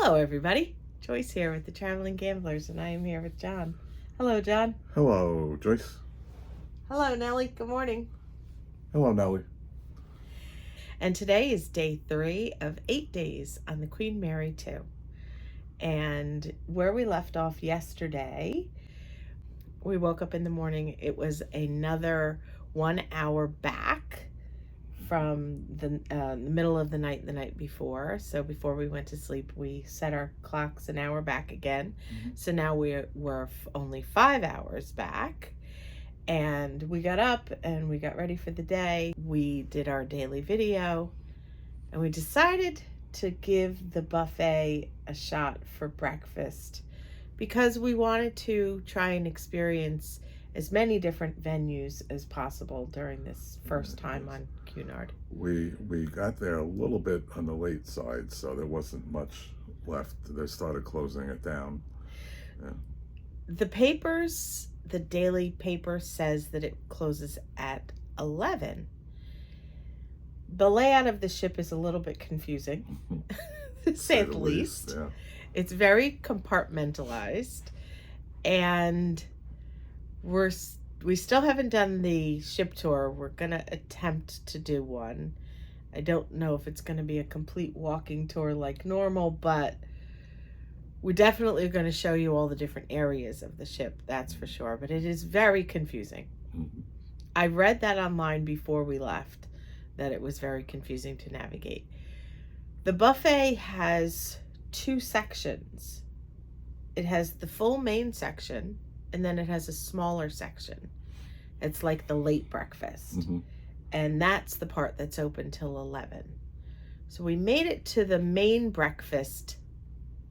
Hello, everybody. Joyce here with the Traveling Gamblers, and I am here with Jon. Hello, Jon. Hello, Joyce. Hello, Nellie. Good morning. Hello, Nellie. And today is day 3 of 8 days on the Queen Mary 2. And where we left off yesterday, we woke up in the morning. It was another 1 hour back from the middle of the night before. So before we went to sleep, we set our clocks an hour back again. Mm-hmm. So now we're only 5 hours back. And we got up and we got ready for the day. We did our daily video and we decided to give the buffet a shot for breakfast because we wanted to try and experience as many different venues as possible during this first time on Cunard. We got there a little bit on the late side, so there wasn't much left. They started closing it down. Yeah. The daily paper says that it closes at 11. The layout of the ship is a little bit confusing, to say the least. Yeah. It's very compartmentalized, and we still haven't done the ship tour. We're going to attempt to do one. I don't know if it's going to be a complete walking tour like normal, but we definitely are going to show you all the different areas of the ship, that's for sure. But it is very confusing. Mm-hmm. I read that online before we left, that it was very confusing to navigate. The buffet has 2 sections. It has the full main section, and then it has a smaller section. It's like the late breakfast. Mm-hmm. And that's the part that's open till 11. So we made it to the main breakfast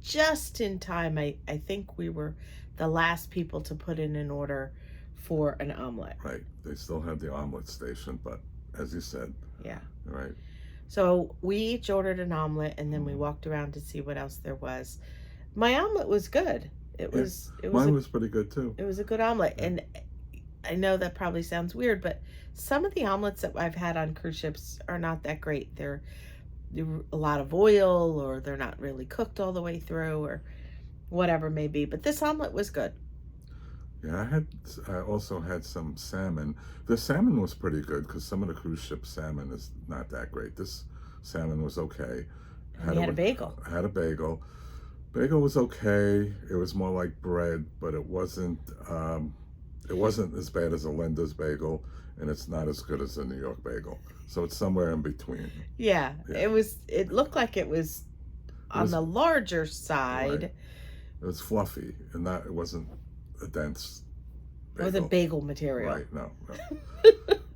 just in time. I think we were the last people to put in an order for an omelet. Right. They still had the omelet station, but as you said. Yeah. Right. So we each ordered an omelet, and then we walked around to see what else there was. My omelet was good. Mine was pretty good too. It was a good omelet. Yeah. And I know that probably sounds weird, but some of the omelets that I've had on cruise ships are not that great. They're a lot of oil, or they're not really cooked all the way through, or whatever may be. But this omelet was good. Yeah, I also had some salmon. The salmon was pretty good because some of the cruise ship salmon is not that great. This salmon was okay. I had a bagel. I had a bagel. Bagel was okay. It was more like bread, but it wasn't as bad as a Linda's bagel, and it's not as good as a New York bagel. So it's somewhere in between. Yeah. It looked like it was on the larger side. Right. It was fluffy, and it wasn't a dense bagel. It wasn't bagel material. Right, no.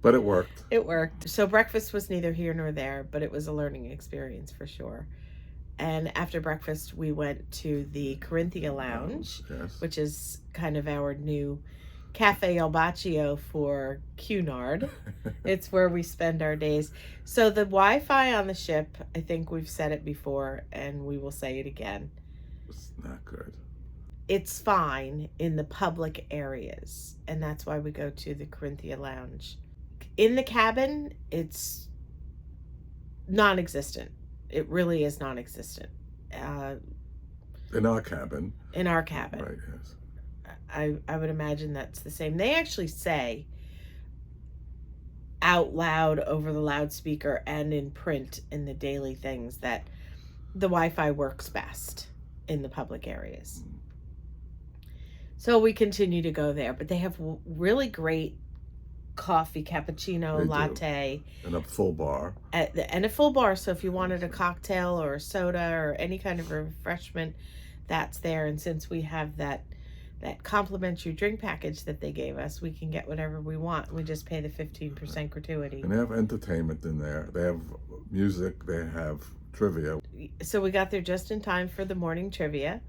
But it worked. It worked. So breakfast was neither here nor there, but it was a learning experience for sure. And after breakfast, we went to the Corinthia Lounge, yes, which is kind of our new Cafe El Baccio for Cunard. It's where we spend our days. So the Wi-Fi on the ship, I think we've said it before, and we will say it again. It's not good. It's fine in the public areas, and that's why we go to the Corinthia Lounge. In the cabin, it's non-existent. It really is non-existent. In our cabin. Right, yes. I would imagine that's the same. They actually say out loud over the loudspeaker and in print in the daily things that the Wi-Fi works best in the public areas. So we continue to go there, but they have really great coffee, cappuccino, latte. And a full bar. And a full bar. So if you wanted a cocktail or a soda or any kind of refreshment, that's there. And since we have that complimentary drink package that they gave us, we can get whatever we want. We just pay the 15% gratuity. And they have entertainment in there. They have music. They have trivia. So we got there just in time for the morning trivia.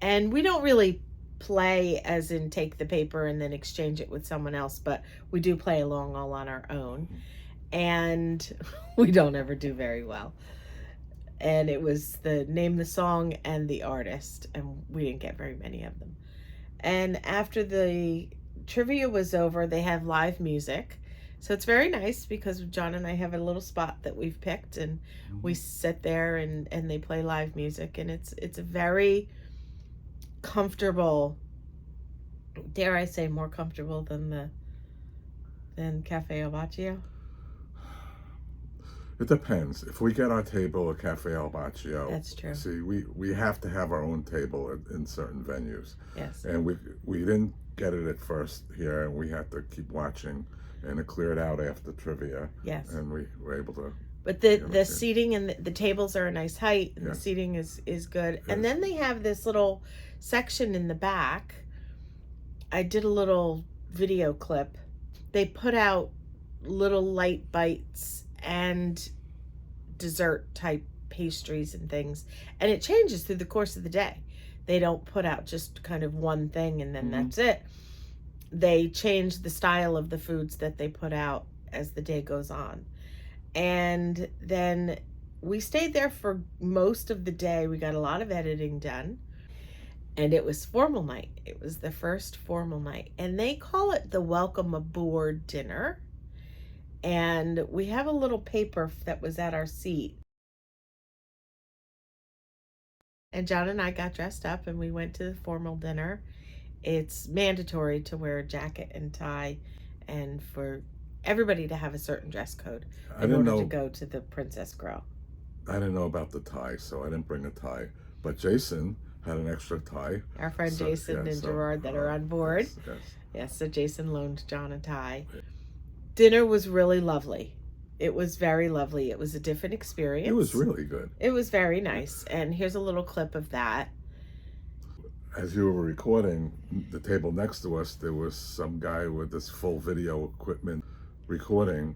And we don't really play as in take the paper and then exchange it with someone else, but we do play along all on our own. And we don't ever do very well. And it was the name the song and the artist, and we didn't get very many of them. And after the trivia was over, they have live music. So it's very nice because John and I have a little spot that we've picked, and we sit there and they play live music, and it's a very comfortable, dare I say, more comfortable than Cafe Al Baccio. It depends. If we get our table at Cafe Al Baccio, That's true. see, we have to have our own table in certain venues. Yes. And we didn't get it at first here, and we had to keep watching, and it cleared out after trivia. Yes. And we were able to. But the seating and the tables are a nice height, and Yes. the seating is good. Yes. And then they have this little section in the back. I did a little video clip. They put out little light bites and dessert type pastries and things, and it changes through the course of the day. They don't put out just kind of one thing and then that's it. They change the style of the foods that they put out as the day goes on. And then we stayed there for most of the day. We got a lot of editing done, and it was formal night. It was the first formal night, and they call it the welcome aboard dinner. And we have a little paper that was at our seat. And Jon and I got dressed up and we went to the formal dinner. It's mandatory to wear a jacket and tie, and for everybody to have a certain dress code in order to go to the Princess Grill. I didn't know about the tie, so I didn't bring a tie. But Jason had an extra tie. Our friend Jason and Gerard that are on board. Yes. Yes, so Jason loaned Jon a tie. Dinner was really lovely. It was very lovely. It was a different experience. It was really good. It was very nice. And here's a little clip of that. As you were recording, the table next to us, there was some guy with this full video equipment recording.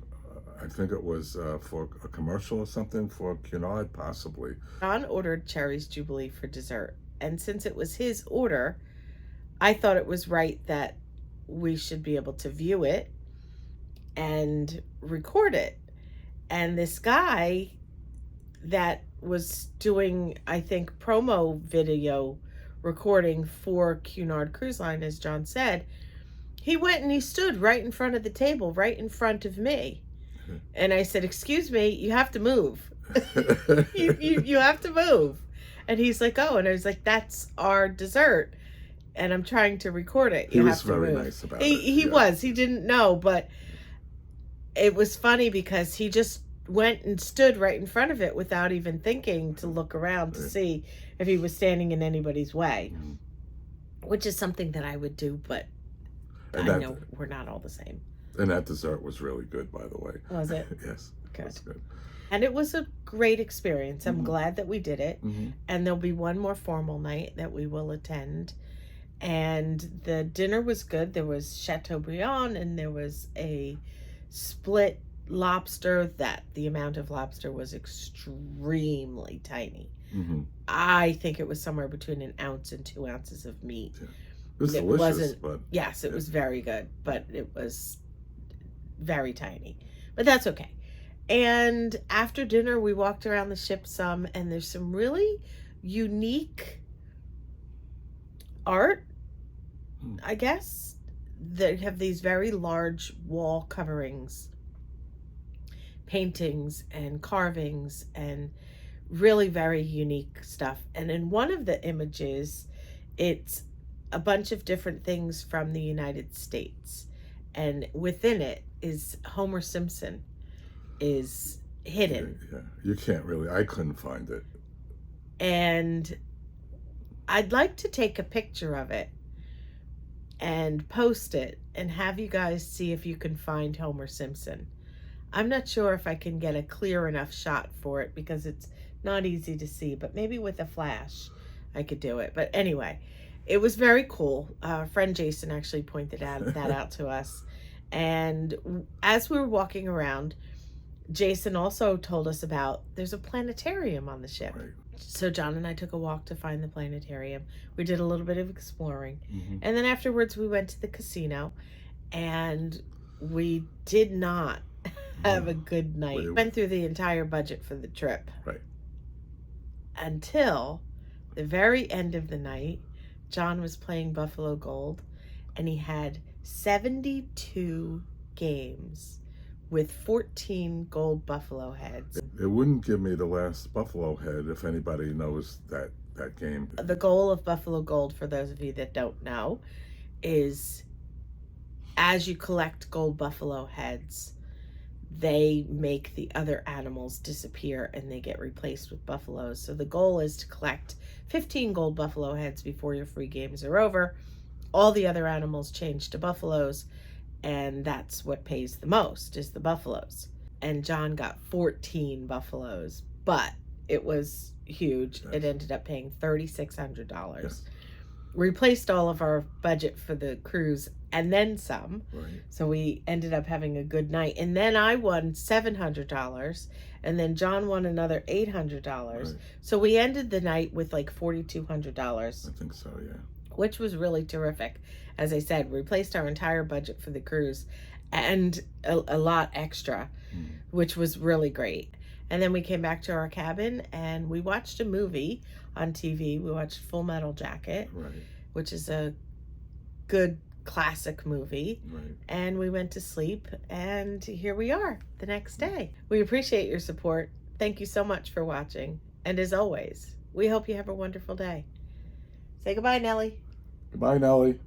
I think it was for a commercial or something for Cunard, possibly. Jon ordered Cherry's Jubilee for dessert. And since it was his order, I thought it was right that we should be able to view it and record it. And this guy that was doing, I think, promo video recording for Cunard Cruise Line, as Jon said, he went and he stood right in front of the table, right in front of me. And I said, "Excuse me, you have to move." you have to move. And he's like, "Oh," and I was like, "That's our dessert. And I'm trying to record it. You He have was to very move." nice about it. He yeah. was. He didn't know, but it was funny because he just went and stood right in front of it without even thinking to look around to see if he was standing in anybody's way, which is something that I would do, but I know we're not all the same. And that dessert was really good, by the way. Was it? Yes. Good. That's good. And it was a great experience. I'm glad that we did it. And there'll be one more formal night that we will attend. And the dinner was good. There was Chateaubriand, and there was a split lobster. That the amount of lobster was extremely tiny. I think it was somewhere between 1 ounce and 2 ounces of meat. Yeah. It was delicious, but yes, it was very good, but it was very tiny. But that's okay. And after dinner, we walked around the ship some, and there's some really unique art, I guess. They have these very large wall coverings, paintings and carvings, and really very unique stuff. And in one of the images, it's a bunch of different things from the United States. And within it is Homer Simpson is hidden. Yeah, you can't really, I couldn't find it. And I'd like to take a picture of it and post it and have you guys see if you can find Homer Simpson. I'm not sure if I can get a clear enough shot for it because it's not easy to see, but maybe with a flash I could do it. But anyway, it was very cool. Friend Jason actually pointed that out to us. And as we were walking around, Jason also told us about there's a planetarium on the ship. Right. So Jon and I took a walk to find the planetarium. We did a little bit of exploring. And then afterwards we went to the casino, and we did not have a good night. We went through the entire budget for the trip. Right. Until the very end of the night, Jon was playing Buffalo Gold, and he had 72 games with 14 gold buffalo heads. It wouldn't give me the last buffalo head if anybody knows that game. The goal of Buffalo Gold, for those of you that don't know, is as you collect gold buffalo heads, they make the other animals disappear and they get replaced with buffaloes. So the goal is to collect 15 gold buffalo heads before your free games are over. All the other animals change to buffaloes, and that's what pays the most, is the buffaloes. And Jon got 14 buffaloes, but it was huge. Yes. It ended up paying $3,600. Yes. Replaced all of our budget for the cruise and then some. Right. So we ended up having a good night. And then I won $700, and then Jon won another $800. Right. So we ended the night with like $4,200. I think so, yeah. Which was really terrific. As I said, we replaced our entire budget for the cruise and a lot extra, which was really great. And then we came back to our cabin and we watched a movie on TV. We watched Full Metal Jacket, Right. which is a good classic movie. Right. And we went to sleep, and here we are the next day. We appreciate your support. Thank you so much for watching. And as always, we hope you have a wonderful day. Say goodbye, Nellie. Goodbye, Nellie.